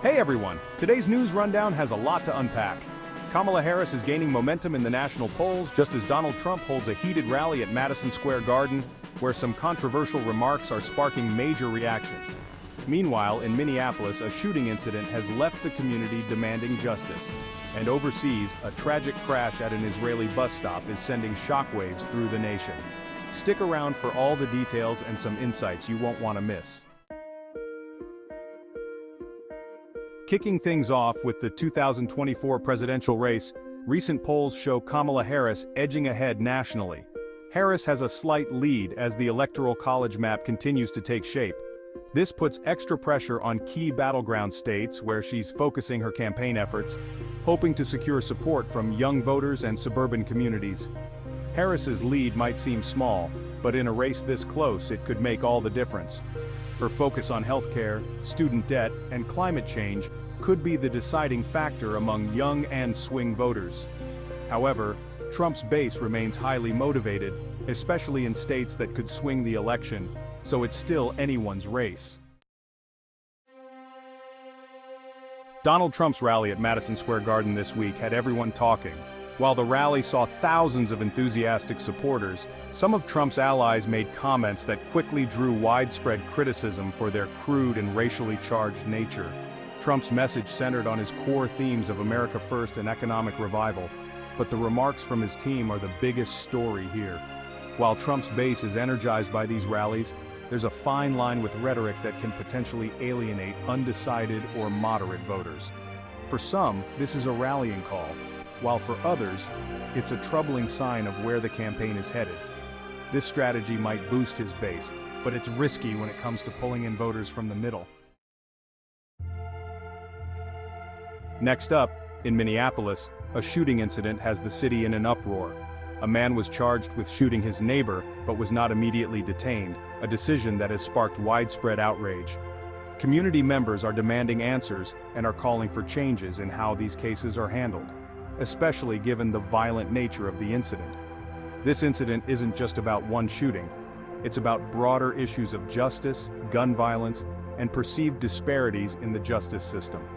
Hey everyone, today's news rundown has a lot to unpack. Kamala Harris is gaining momentum in the national polls just as Donald Trump holds a heated rally at Madison Square Garden, where some controversial remarks are sparking major reactions. Meanwhile, in Minneapolis, a shooting incident has left the community demanding justice. And overseas, a tragic crash at an Israeli bus stop is sending shockwaves through the nation. Stick around for all the details and some insights you won't want to miss. Kicking things off with the 2024 presidential race, recent polls show Kamala Harris edging ahead nationally. Harris has a slight lead as the Electoral College map continues to take shape. This puts extra pressure on key battleground states where she's focusing her campaign efforts, hoping to secure support from young voters and suburban communities. Harris's lead might seem small, but in a race this close it could make all the difference. Her focus on healthcare, student debt, and climate change could be the deciding factor among young and swing voters. However, Trump's base remains highly motivated, especially in states that could swing the election, so it's still anyone's race. Donald Trump's rally at Madison Square Garden this week had everyone talking. While the rally saw thousands of enthusiastic supporters, some of Trump's allies made comments that quickly drew widespread criticism for their crude and racially charged nature. Trump's message centered on his core themes of America First and economic revival, but the remarks from his team are the biggest story here. While Trump's base is energized by these rallies, there's a fine line with rhetoric that can potentially alienate undecided or moderate voters. For some, this is a rallying call, while for others, it's a troubling sign of where the campaign is headed. This strategy might boost his base, but it's risky when it comes to pulling in voters from the middle. Next up, in Minneapolis, a shooting incident has the city in an uproar. A man was charged with shooting his neighbor, but was not immediately detained, a decision that has sparked widespread outrage. Community members are demanding answers and are calling for changes in how these cases are handled, especially given the violent nature of the incident. This incident isn't just about one shooting. It's about broader issues of justice, gun violence, and perceived disparities in the justice system.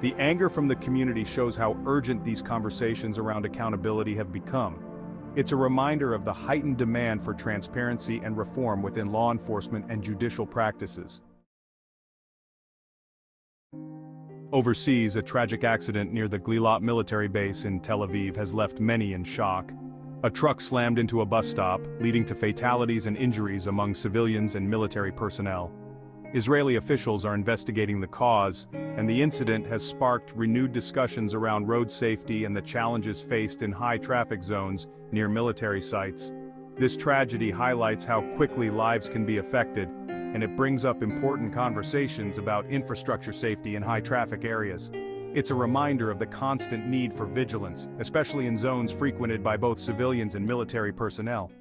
The anger from the community shows how urgent these conversations around accountability have become. It's a reminder of the heightened demand for transparency and reform within law enforcement and judicial practices. Overseas, a tragic accident near the Glilot military base in Tel Aviv has left many in shock. A truck slammed into a bus stop, leading to fatalities and injuries among civilians and military personnel. Israeli officials are investigating the cause, and the incident has sparked renewed discussions around road safety and the challenges faced in high-traffic zones near military sites. This tragedy highlights how quickly lives can be affected, and it brings up important conversations about infrastructure safety in high-traffic areas. It's a reminder of the constant need for vigilance, especially in zones frequented by both civilians and military personnel.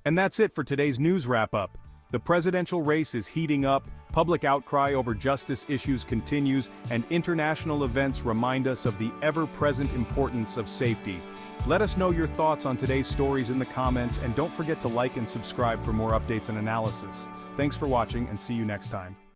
And that's it for today's news wrap-up. The presidential race is heating up, public outcry over justice issues continues, and international events remind us of the ever-present importance of safety. Let us know your thoughts on today's stories in the comments, and don't forget to like and subscribe for more updates and analysis. Thanks for watching, and see you next time.